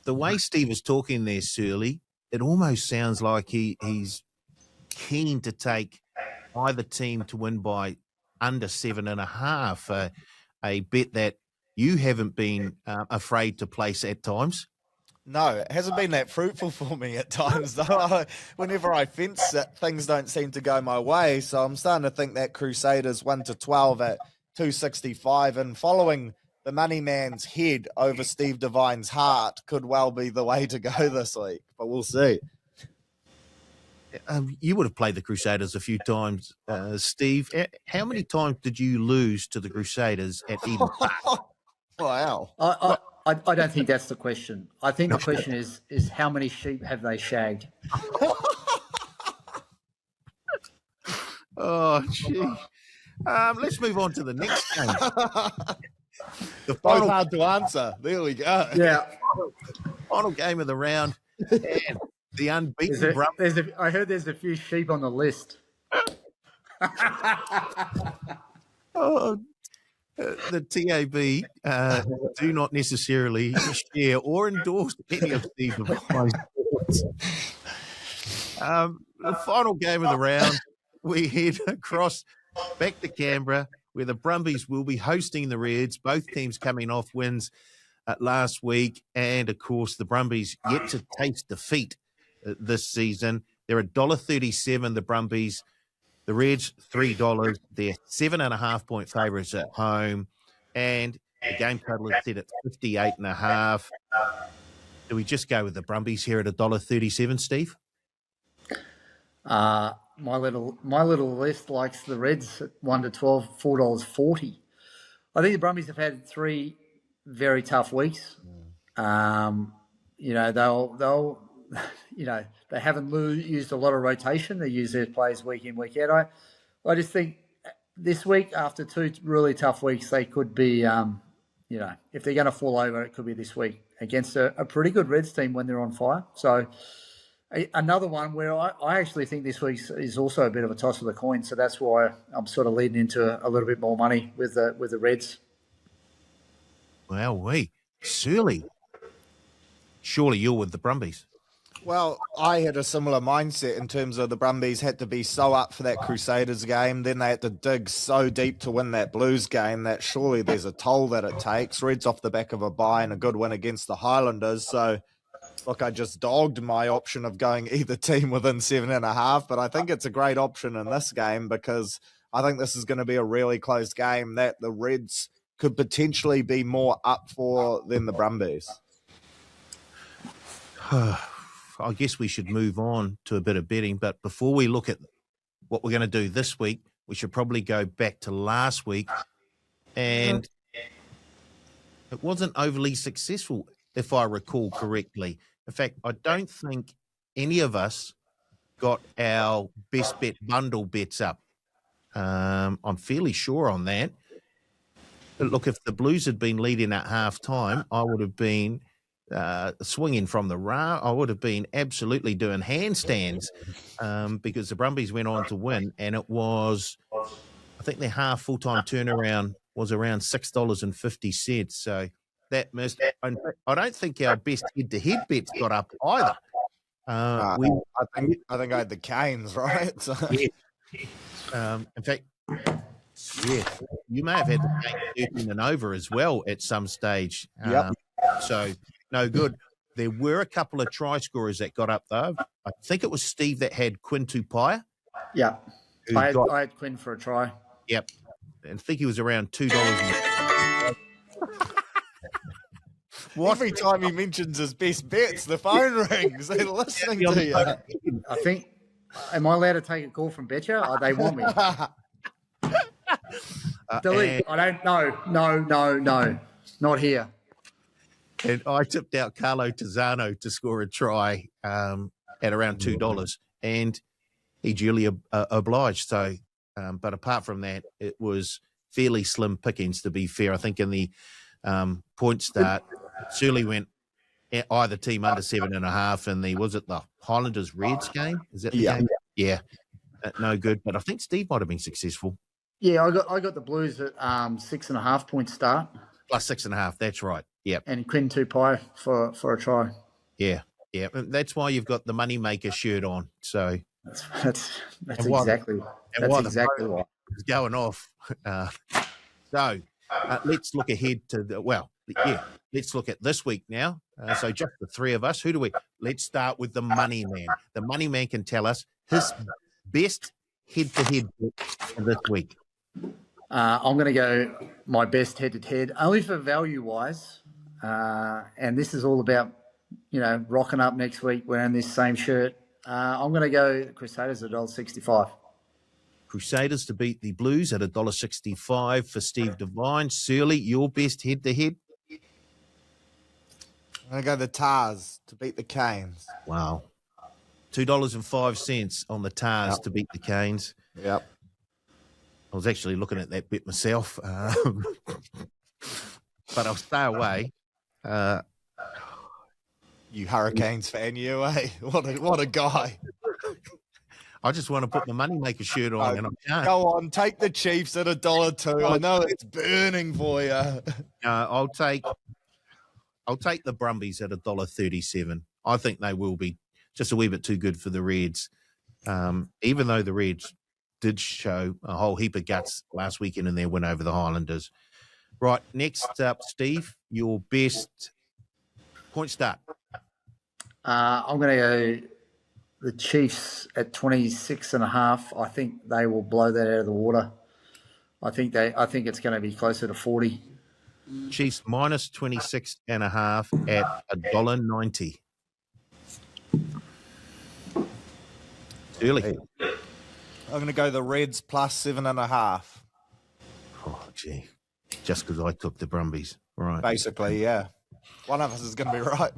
The way Steve is talking there, Surly, it almost sounds like he's keen to take either team to win by under 7.5, a bet that you haven't been afraid to place at times. No, it hasn't been that fruitful for me at times, though. Whenever I fence it, things don't seem to go my way. So I'm starting to think that Crusaders 1 to 12 at $2.65 and following the money man's head over Steve Devine's heart could well be the way to go this week, but we'll see. You would have played the Crusaders a few times, Steve. How many times did you lose to the Crusaders at Eden Park? Wow. I don't think that's the question. I think the question is how many sheep have they shagged? Oh, gee. Let's move on to the next game. Both hard to answer. There we go. Yeah. Final game of the round. And the unbeaten Brumbies. I heard there's a few sheep on the list. The TAB do not necessarily share or endorse any of Steve Devine's thoughts. The final game of the round, we head across back to Canberra, where the Brumbies will be hosting the Reds, both teams coming off wins last week. And, of course, the Brumbies yet to taste defeat this season. They're $1.37, the Brumbies. The Reds, $3. They're 7.5-point favourites at home. And the game total is set at 58.5. Do we just go with the Brumbies here at $1.37, Steve? My little list likes the Reds at 1 to 12, $4.40. I think the Brumbies have had 3 very tough weeks. They'll they haven't used a lot of rotation. They use their players week in, week out. I just think this week, after 2 really tough weeks, they could be, if they're going to fall over, it could be this week against a pretty good Reds team when they're on fire. So another one where I actually think this week is also a bit of a toss of the coin. So that's why I'm sort of leading into a little bit more money with the Reds. Well, surely you're with the Brumbies. Well, I had a similar mindset in terms of the Brumbies had to be so up for that Crusaders game. Then they had to dig so deep to win that Blues game that surely there's a toll that it takes. Reds off the back of a bye and a good win against the Highlanders. So, look, I just dogged my option of going either team within 7.5. But I think it's a great option in this game because I think this is going to be a really close game that the Reds could potentially be more up for than the Brumbies. I guess we should move on to a bit of betting. But before we look at what we're going to do this week, we should probably go back to last week. And it wasn't overly successful, if I recall correctly. In fact, I don't think any of us got our best bet bundle bets up. I'm fairly sure on that. But look, if the Blues had been leading at halftime, I would have been swinging from the rail. I would have been absolutely doing handstands because the Brumbies went on to win, and it was, I think their half full-time turnaround was around $6.50. So that missed. I don't think our best head-to-head bets got up either. I think I had the Canes, right? So. Yeah. In fact, yeah, you may have had the Canes 13 and over as well at some stage. Yep. So no good. There were a couple of try scorers that got up, though. I think it was Steve that had Quinn Tupaia. Yeah. I had Quinn for a try. Yep. And I think he was around $2. Every time he mentions his best bets, the phone rings. They're listening to you. I think, am I allowed to take a call from Betcha? Or they want me? Delete. I don't know. No. Not here. And I tipped out Carlo Tizzano to score a try at around $2, and he duly obliged. So, but apart from that, it was fairly slim pickings, to be fair. I think in the point start, Surly went either team under 7.5, and was it the Highlanders Reds game? Is that the game? Yeah. No good, but I think Steve might have been successful. Yeah, I got the Blues at 6.5 point start. Plus 6.5, that's right. Yeah. And Quinn Tupaia for a try. Yeah. That's why you've got the moneymaker shirt on. So that's exactly why. It's going off. So let's look ahead to let's look at this week now. So just the three of us. Let's start with the money man. The money man can tell us his best head-to-head bet for this week. I'm going to go my best head-to-head, only for value-wise. And this is all about, rocking up next week wearing this same shirt. I'm going to go Crusaders at $1.65. Crusaders to beat the Blues at $1.65 for Steve Devine. Surly, your best head-to-head? I'm going to go the Tars to beat the Canes. Wow. $2.05 on the Tars to beat the Canes. Yep. I was actually looking at that bet myself, but I'll stay away. You Hurricanes fan, you, eh? What a guy. I just want to put the moneymaker shirt on, and I can't. Go on, take the Chiefs at $1.02. I know it's burning for you. I'll take the Brumbies at $1.37. I think they will be just a wee bit too good for the Reds, even though the Reds did show a whole heap of guts last weekend in their win over the Highlanders. Right, next up, Steve, your best point start. I'm going to go the Chiefs at 26.5. I think they will blow that out of the water. I think it's going to be closer to 40. Chiefs minus 26.5 at $1.90. Early. I'm going to go the Reds plus 7.5. Oh, gee. Just because I took the Brumbies. Right. Basically, yeah. One of us is going to be right.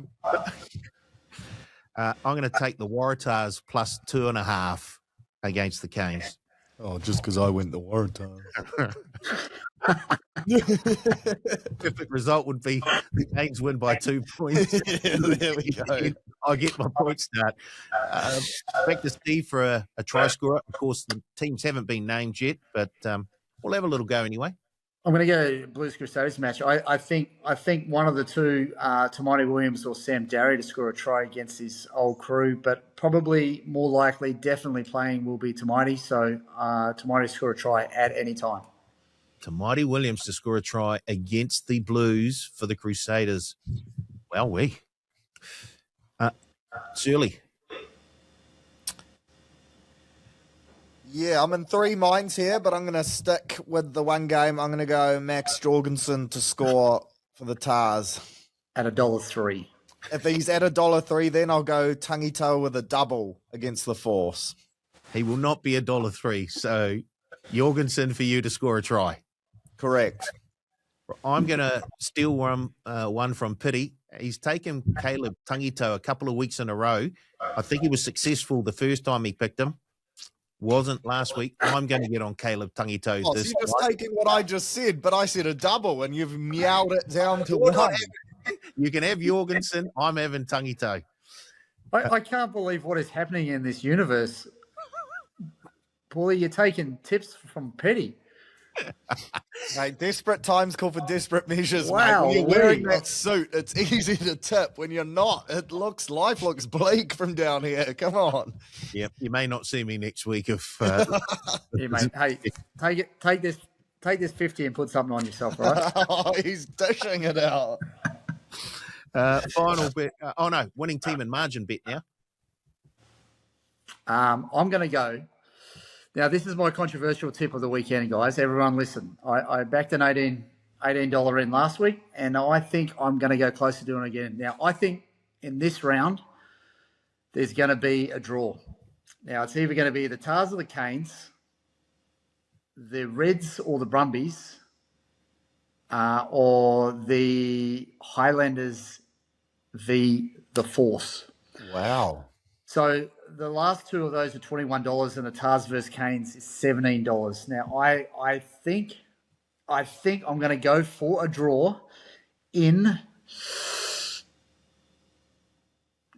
I'm going to take the Waratahs plus 2.5 against the Canes. Oh, just because I went the Waratahs. Perfect result would be the Canes win by 2 points. There we go. I get my point start. Back to Steve for a try scorer. Of course, the teams haven't been named yet, but we'll have a little go anyway. I'm going to go Blues Crusaders match. I think one of the two, Tamani Williams or Sam Darry, to score a try against his old crew, but probably more likely, definitely playing will be Tamani. So Tamani to score a try at any time. Tamati Williams to score a try against the Blues for the Crusaders. Well, Shirley. Yeah, I'm in three minds here, but I'm going to stick with the one game. I'm going to go Max Jorgensen to score for the Tars. At $1.03. If he's at $1.03, then I'll go Tangito with a double against the Force. He will not be $1.03, so Jorgensen for you to score a try. Correct. I'm going to steal one from Pity. He's taken Caleb Tangito a couple of weeks in a row. I think he was successful the first time he picked him. Wasn't last week. I'm going to get on Caleb Tangito Oh, this so you're just time. taking what I just said, but I said a double, and you've meowed it down to one. You can have Jorgensen. I'm having Tangito. I can't believe what is happening in this universe. Paulie, you're taking tips from Petty. Hey, desperate times call for desperate measures. Wow, mate. When you're wearing Lee. that suit, it's easy to tip. When you're not, life looks bleak from down here. Come on. Yep, you may not see me next week if Yeah, mate. Hey, take this 50 and put something on yourself, all right? Oh, he's dishing it out. final bet. Winning team and margin bet now. I'm going to go. Now, this is my controversial tip of the weekend, guys. Everyone listen. I backed an $18 in last week, and I think I'm going to go close to doing it again. Now, I think in this round, there's going to be a draw. Now, it's either going to be the Tars or the Canes, the Reds or the Brumbies, or the Highlanders v. the Force. Wow. So the last two of those are $21, and the Tars versus Canes is $17. Now, I think I'm going to go for a draw in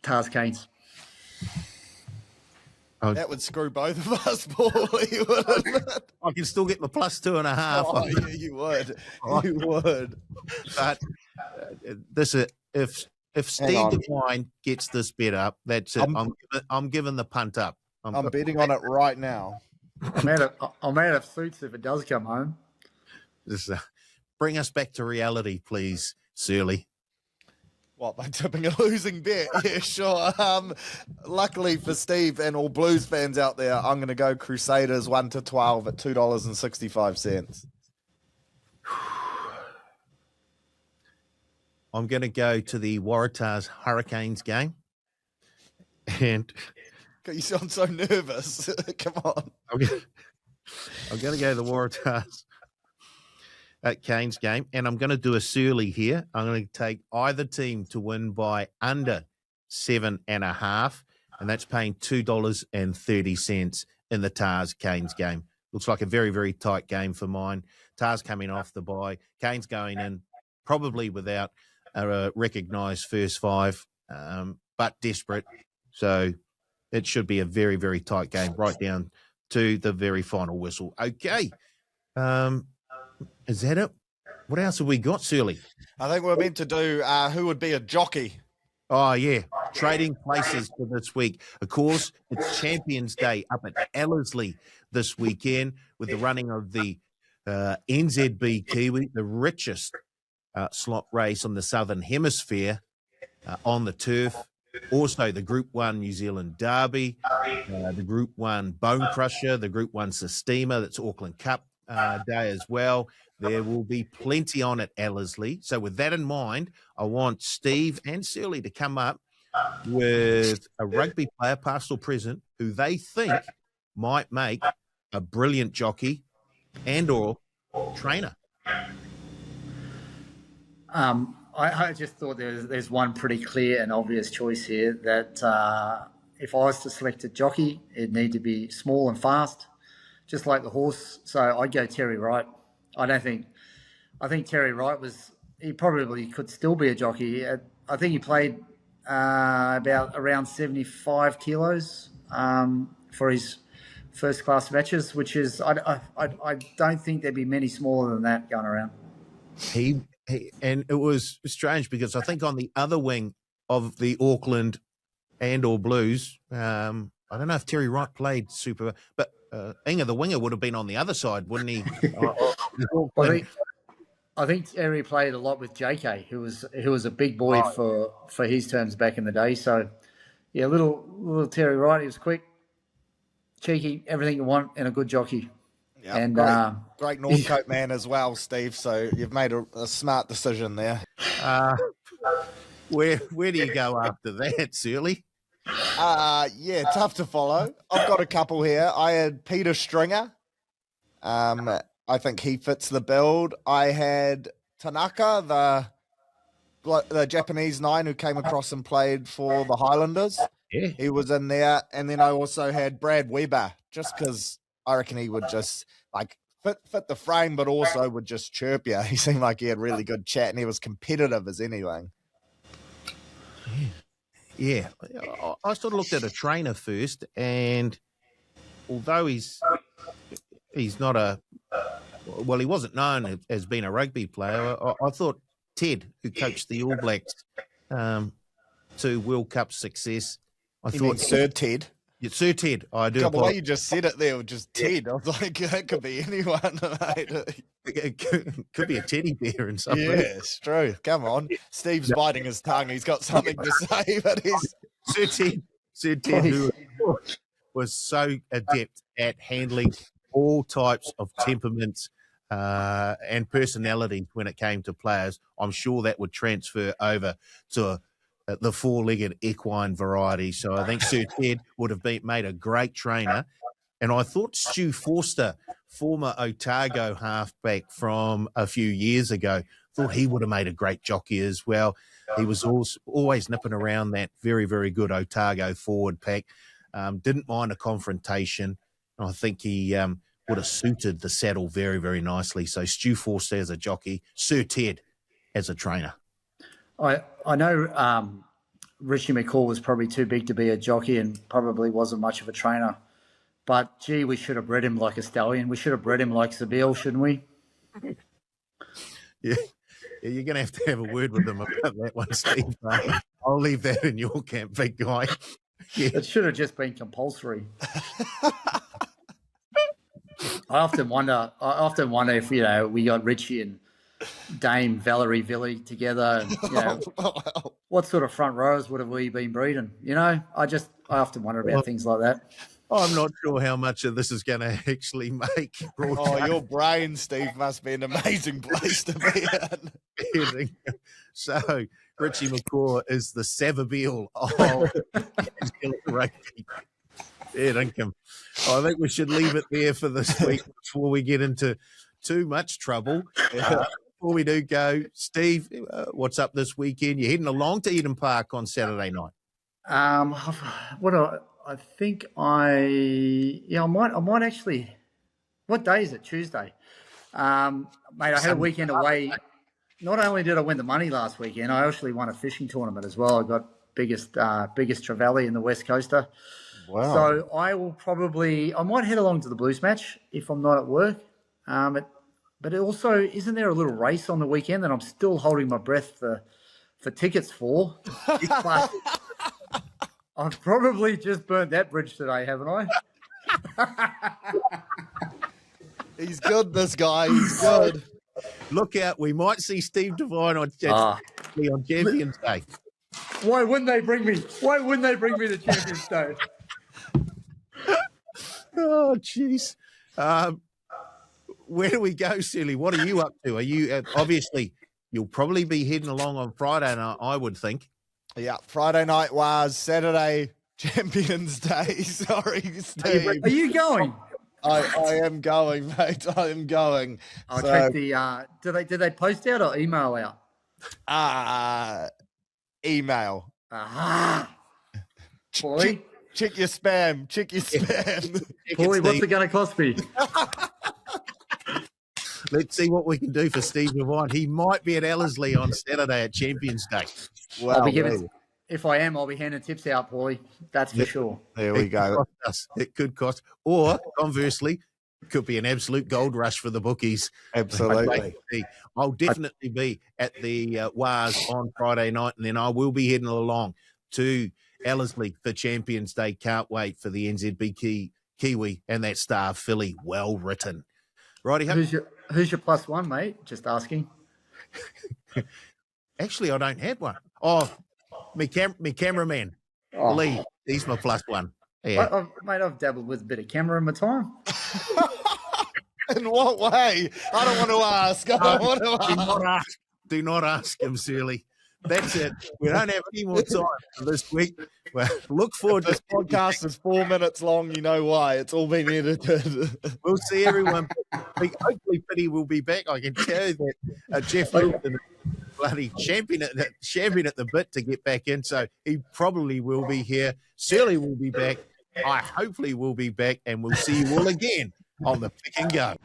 Tars Canes. That would screw both of us, Paulie, wouldn't it? I can still get my plus 2.5. Oh, yeah, you would. You would. But if Steve Devine gets this bet up, that's it. I'm giving the punt up. I'm betting on it right now. I'm out of suits if it does come home. Just, bring us back to reality, please, Surly. What, by tipping a losing bet? Yeah, sure. Luckily for Steve and all Blues fans out there, I'm going to go Crusaders 1-12 at $2.65. I'm going to go to the Waratahs Hurricanes game. And You sound so nervous. Come on. I'm going to go to the Waratahs at Canes game, and I'm going to do a Surly here. I'm going to take either team to win by under 7.5, and that's paying $2.30 in the Tars Canes game. Looks like a very, very tight game for mine. Tars coming off the bye, Canes going in probably without a recognised first five, but desperate. So it should be a very, very tight game right down to the very final whistle. Okay. Is that it? What else have we got, Surly? I think we're meant to do who would be a jockey. Oh, yeah. Trading places for this week. Of course, it's Champions Day up at Ellerslie this weekend with the running of the NZB Kiwi, the richest slot race on the Southern Hemisphere on the turf. Also, the Group 1 New Zealand Derby, the Group 1 Bone Crusher, the Group 1 Sistema, that's Auckland Cup Day as well. There will be plenty on at Ellerslie. So with that in mind, I want Steve and Shirley to come up with a rugby player, past or present, who they think might make a brilliant jockey and or trainer. I just thought there's one pretty clear and obvious choice here that if I was to select a jockey, it'd need to be small and fast, just like the horse. So I'd go Terry Wright. I think Terry Wright he probably could still be a jockey. I think he played about around 75 kilos for his first class matches, which is, I don't think there'd be many smaller than that going around. And it was strange because I think on the other wing of the Auckland and or Blues, I don't know if Terry Wright played super, but Inga, the winger, would have been on the other side, wouldn't he? I think Terry played a lot with JK, who was a big boy for his terms back in the day. So, yeah, little Terry Wright. He was quick, cheeky, everything you want, and a good jockey. Yep, and great Northcote man as well, Steve. So you've made a smart decision there. Where do you go after that, Shirley? Yeah, tough to follow. I've got a couple here. I had Peter Stringer. I think he fits the build. I had Tanaka, the Japanese 9 who came across and played for the Highlanders. Yeah. He was in there. And then I also had Brad Weber, just because I reckon he would just fit the frame, but also would just chirp you. He seemed like he had really good chat and he was competitive as anything. Yeah. I sort of looked at a trainer first, and although he's not he wasn't known as being a rugby player, I thought Ted, who coached the All Blacks to World Cup success, Sir Ted. Yeah, Sir Ted. I do. The way you just said it there was just Ted. I was like, that could be anyone, mate. It could be a teddy bear in some way. Yeah, it's true. Come on. Steve's biting his tongue. He's got something to say, but he's... Sir Ted, who was so adept at handling all types of temperaments and personalities when it came to players. I'm sure that would transfer over to the four-legged equine variety. So I think Sir Ted would have made a great trainer. And I thought Stu Forster, former Otago halfback from a few years ago, thought he would have made a great jockey as well. He was always nipping around that very, very good Otago forward pack. Didn't mind a confrontation. I think he would have suited the saddle very, very nicely. So Stu Forster as a jockey, Sir Ted as a trainer. I know Richie McCaw was probably too big to be a jockey and probably wasn't much of a trainer. But, gee, we should have bred him like a stallion. We should have bred him like Zabeel, shouldn't we? Yeah, you're going to have a word with them about that one, Steve. I'll leave that in your camp, big guy. Yeah. It should have just been compulsory. I often wonder if, we got Richie and Dame Valerie Villy together and, what sort of front rows would have we been breeding? I often wonder about things like that. I'm not sure how much of this is going to actually make broadcast. Your brain, Steve, must be an amazing place to be in. So, Richie McCaw is the Savabeel of rugby. Fair income. I think we should leave it there for this week before we get into too much trouble. Before we do go, Steve, what's up this weekend? You're heading along to Eden Park on Saturday night. I think I might actually. What day is it? Tuesday. Mate, I had a weekend away. Not only did I win the money last weekend, I actually won a fishing tournament as well. I got biggest trevally in the West Coaster. Wow. So I might head along to the Blues match if I'm not at work. But it also, isn't there a little race on the weekend that I'm still holding my breath for tickets for? But I've probably just burnt that bridge today, haven't I? He's good, this guy. He's good. Look out. We might see Steve Devine on Champions Day. Why wouldn't they bring me? Why wouldn't they bring me to Champions Day? Oh, jeez. Where do we go, Silly? What are you up to? Are you obviously you'll probably be heading along on Friday night, I would think. Yeah, Friday night was Saturday Champions Day. Sorry, Steve. Are you going? I am going, mate. I am going. I'll check the. Did they post out or email out? Email. Aha. Boy, check your spam. Check your spam. Paulie, what's it going to cost me? Let's see what we can do for Steve Devine. He might be at Ellerslie on Saturday at Champions Day. Well, if I am, I'll be handing tips out, Paulie. That's for sure. There we go. It could cost. Or, conversely, it could be an absolute gold rush for the bookies. Absolutely. I'll definitely be at the WAS on Friday night, and then I will be heading along to Ellerslie for Champions Day. Can't wait for the NZB Kiwi and that star Philly. Well written. Righty, who's your plus one, mate? Just asking. Actually, I don't have one. Oh, me cameraman, Lee. He's my plus one. Yeah. I've dabbled with a bit of camera in my time. In what way? I don't want to ask. Do not ask him, Shirley. That's it. We don't have any more time for this week. Well, look forward. This podcast is 4 minutes long. You know why? It's all been edited. We'll see everyone. Hopefully, Pity will be back. I can tell you that Jeff Littleton is bloody champion at the bit to get back in. So he probably will be here. Shirley will be back. I hopefully will be back, and we'll see you all again on the Pick and Go.